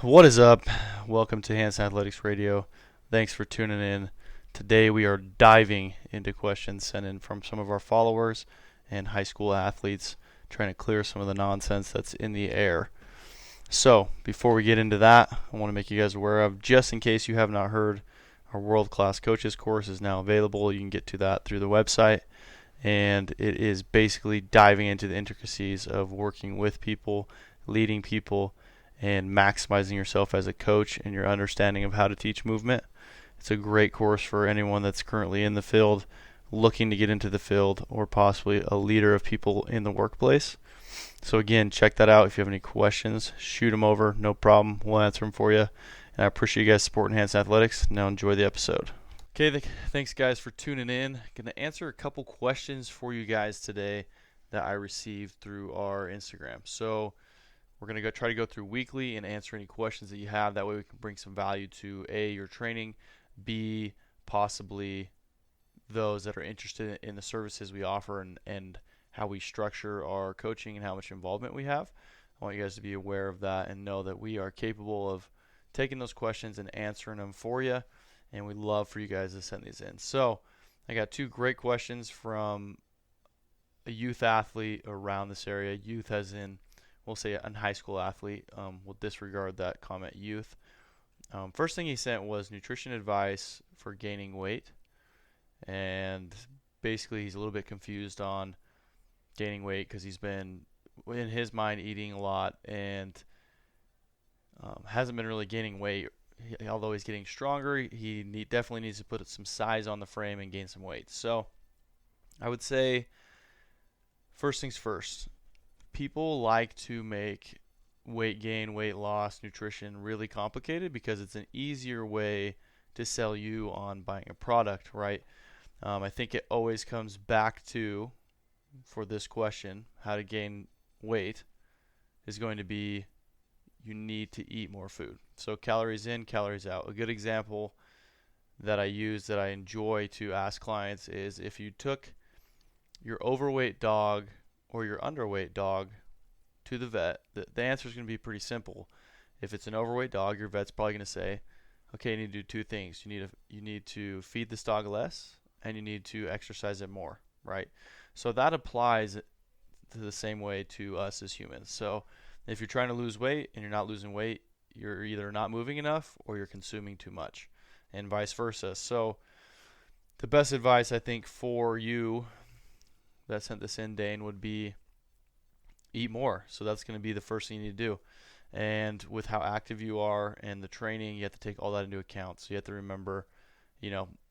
What is up? Welcome to Hansen Athletics Radio. Thanks for tuning in. Today we are diving into questions sent in from some of our followers and high school athletes, trying to clear some of the nonsense that's in the air. So, before we get into that, I want to make you guys aware of, just in case you have not heard, our World Class Coaches course is now available. You can get to that through the website, and it is basically diving into the intricacies of working with people, leading people, and maximizing yourself as a coach and your understanding of how to teach movement. It's a great course for anyone that's currently in the field, looking to get into the field, or possibly a leader of people in the workplace. So again, check that out. If you have any questions, shoot them over. No problem. We'll answer them for you. And I appreciate you guys supporting Hansen Athletics. Now enjoy the episode. Okay, thanks guys for tuning in. Going to answer a couple questions for you guys today that I received through our Instagram. So we're going to try to go through weekly and answer any questions that you have. That way we can bring some value to A, your training, B, possibly those that are interested in the services we offer and how we structure our coaching and how much involvement we have. I want you guys to be aware of that and know that we are capable of taking those questions and answering them for you, and we'd love for you guys to send these in. So I got two great questions from a youth athlete around this area. Youth as in, we'll say a high school athlete. We'll disregard that comment, youth. First thing he sent was nutrition advice for gaining weight. And basically he's a little bit confused on gaining weight because he's been, in his mind, eating a lot and hasn't been really gaining weight. Although he's getting stronger, he definitely needs to put some size on the frame and gain some weight. So I would say, first things first, people like to make weight gain, weight loss, nutrition really complicated because it's an easier way to sell you on buying a product, right? I think it always comes back to, for this question, how to gain weight, is going to be you need to eat more food. So calories in, calories out. A good example that I use that I enjoy to ask clients is if you took your overweight dog or your underweight dog to the vet, the answer is going to be pretty simple. If it's an overweight dog, your vet's probably going to say, okay, you need to do two things. You need to feed this dog less, and you need to exercise it more, right? So that applies to the same way to us as humans. So if you're trying to lose weight and you're not losing weight, you're either not moving enough or you're consuming too much, and vice versa. So the best advice I think for you that sent this in, Dane, would be eat more. So that's going to be the first thing you need to do. And with how active you are and the training, you have to take all that into account. So you have to remember,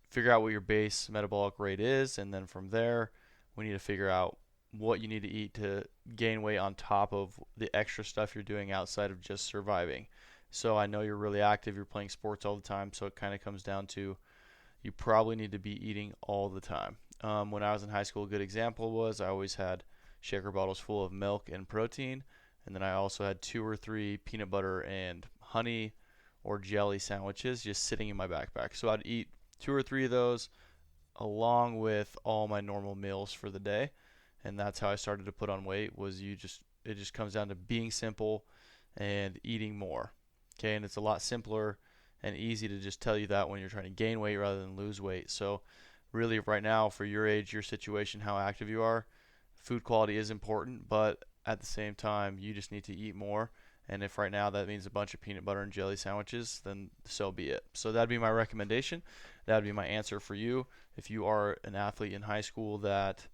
figure out what your base metabolic rate is, and then from there, we need to figure out what you need to eat to gain weight on top of the extra stuff you're doing outside of just surviving. So I know you're really active, you're playing sports all the time, so it kind of comes down to you probably need to be eating all the time. When I was in high school, a good example was I always had shaker bottles full of milk and protein, and then I also had 2 or 3 peanut butter and honey or jelly sandwiches just sitting in my backpack. So I'd eat 2 or 3 of those along with all my normal meals for the day, and that's how I started to put on weight. It just comes down to being simple and eating more. Okay, and it's a lot simpler and easy to just tell you that when you're trying to gain weight rather than lose weight. So really right now, for your age, your situation, how active you are, food quality is important, but at the same time, you just need to eat more. And if right now that means a bunch of peanut butter and jelly sandwiches, then so be it. So that'd be my recommendation. That'd be my answer for you. If you are an athlete in high school that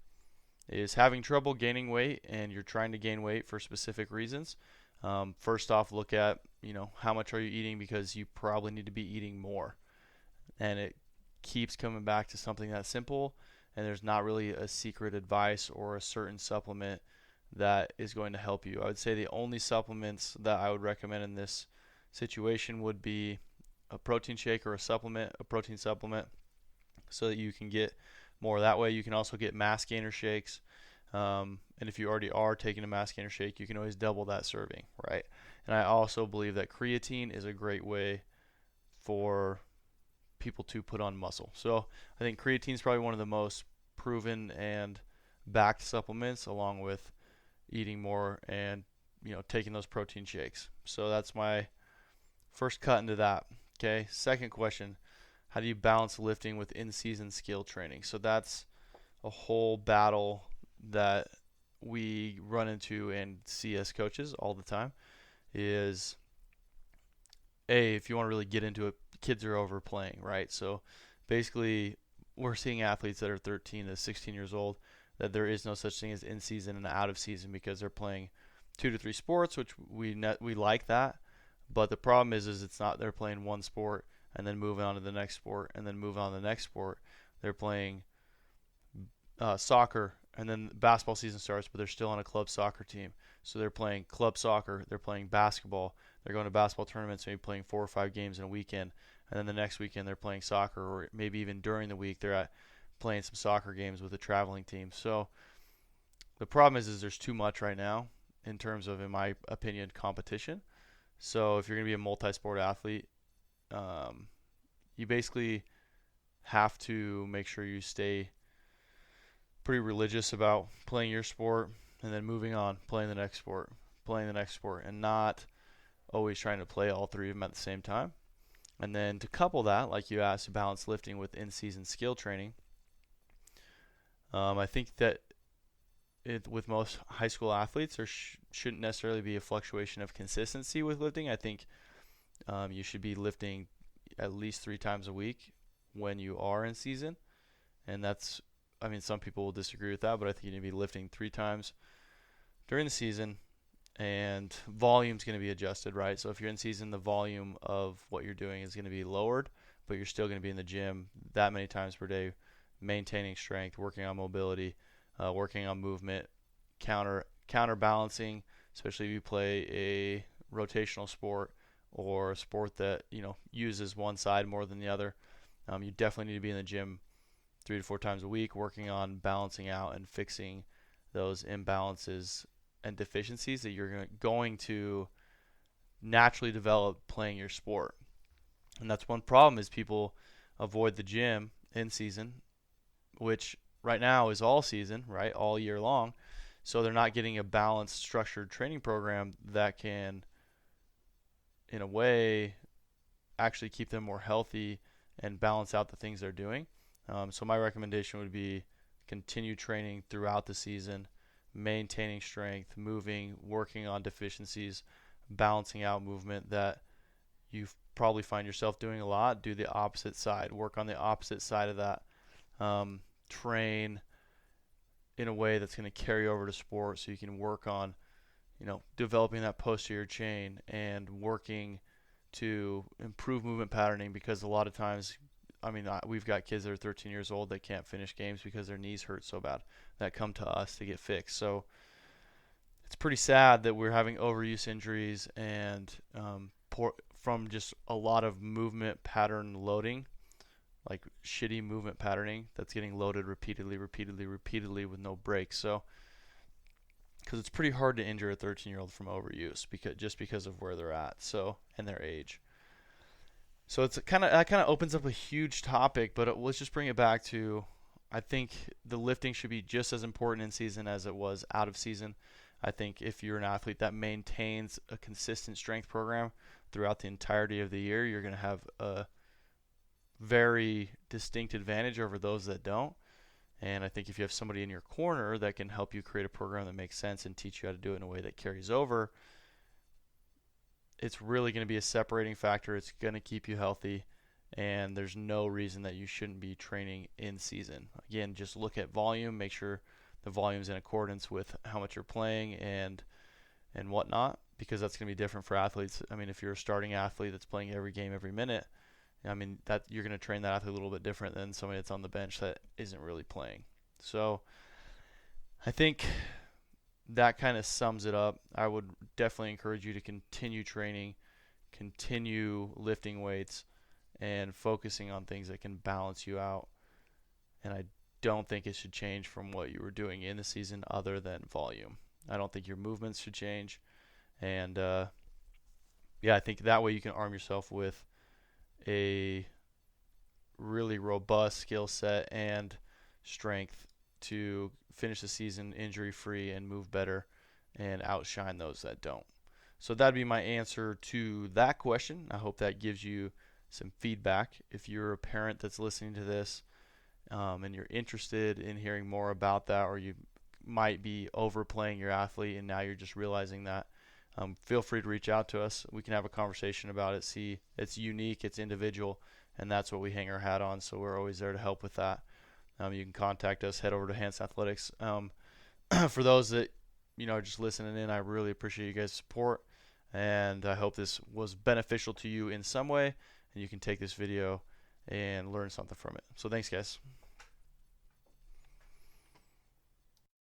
is having trouble gaining weight and you're trying to gain weight for specific reasons, first off, look at, how much are you eating, because you probably need to be eating more. And it keeps coming back to something that simple, and there's not really a secret advice or a certain supplement that is going to help you. I would say the only supplements that I would recommend in this situation would be a protein shake or a protein supplement, so that you can get more that way. You can also get mass gainer shakes, and if you already are taking a mass gainer shake, you can always double that serving, right? And I also believe that creatine is a great way for people to put on muscle. So I think creatine is probably one of the most proven and backed supplements, along with eating more and taking those protein shakes. So that's my first cut into that. Okay. Second question, how do you balance lifting with in-season skill training? So that's a whole battle that we run into and see as coaches all the time. Is if you want to really get into it, kids are overplaying, right? So basically, we're seeing athletes that are 13 to 16 years old that there is no such thing as in season and out of season because they're playing 2 to 3 sports, which we like that. But the problem is it's not they're playing one sport and then moving on to the next sport and then moving on to the next sport. They're playing soccer, and then basketball season starts, but they're still on a club soccer team. So they're playing club soccer, they're playing basketball, they're going to basketball tournaments, maybe playing 4 or 5 games in a weekend, and then the next weekend they're playing soccer, or maybe even during the week they're playing some soccer games with a traveling team. So the problem is there's too much right now in terms of, in my opinion, competition. So if you're going to be a multi-sport athlete, you basically have to make sure you stay pretty religious about playing your sport and then moving on, playing the next sport, and not always trying to play all 3 of them at the same time. And then to couple that, like you asked, to balance lifting with in-season skill training, I think that with most high school athletes, there shouldn't necessarily be a fluctuation of consistency with lifting. I think you should be lifting at least 3 times a week when you are in season. And that's, some people will disagree with that, but I think you need to be lifting 3 times during the season, and volume's going to be adjusted, right? So if you're in season, the volume of what you're doing is going to be lowered, but you're still going to be in the gym that many times per day, maintaining strength, working on mobility, working on movement, counterbalancing, especially if you play a rotational sport or a sport that uses one side more than the other. You definitely need to be in the gym 3 to 4 times a week, working on balancing out and fixing those imbalances and deficiencies that you're going to naturally develop playing your sport. And that's one problem, is people avoid the gym in season, which right now is all season, right, all year long. So they're not getting a balanced, structured training program that can, in a way, actually keep them more healthy and balance out the things they're doing. So my recommendation would be continue training throughout the season, maintaining strength, moving, working on deficiencies, balancing out movement that you probably find yourself doing a lot. Do the opposite side. Work on the opposite side of that. Train in a way that's going to carry over to sport, so you can work on, developing that posterior chain and working to improve movement patterning, because a lot of times, we've got kids that are 13 years old that can't finish games because their knees hurt so bad, that come to us to get fixed. So it's pretty sad that we're having overuse injuries and from just a lot of movement pattern loading, like shitty movement patterning that's getting loaded repeatedly with no breaks. So because it's pretty hard to injure a 13-year-old from overuse because of where they're at, so, and their age. So that kind of opens up a huge topic, but let's just bring it back to, I think the lifting should be just as important in season as it was out of season. I think if you're an athlete that maintains a consistent strength program throughout the entirety of the year, you're going to have a very distinct advantage over those that don't. And I think if you have somebody in your corner that can help you create a program that makes sense and teach you how to do it in a way that carries over, it's really going to be a separating factor. It's going to keep you healthy, and there's no reason that you shouldn't be training in season. Again, just look at volume, make sure the volume's in accordance with how much you're playing and whatnot, because that's going to be different for athletes. If you're a starting athlete that's playing every game, every minute, that you're going to train that athlete a little bit different than somebody that's on the bench that isn't really playing. So I think that kind of sums it up. I would definitely encourage you to continue training, continue lifting weights, and focusing on things that can balance you out. And I don't think it should change from what you were doing in the season other than volume. I don't think your movements should change. And I think that way you can arm yourself with a really robust skill set and strength to finish the season injury-free and move better and outshine those that don't. So that'd be my answer to that question. I hope that gives you some feedback. If you're a parent that's listening to this and you're interested in hearing more about that, or you might be overplaying your athlete and now you're just realizing that, feel free to reach out to us. We can have a conversation about it. See, it's unique, it's individual, and that's what we hang our hat on. So we're always there to help with that. You can contact us. Head over to Hansen Athletics. For those that are just listening in, I really appreciate you guys' support, and I hope this was beneficial to you in some way, and you can take this video and learn something from it. So thanks, guys.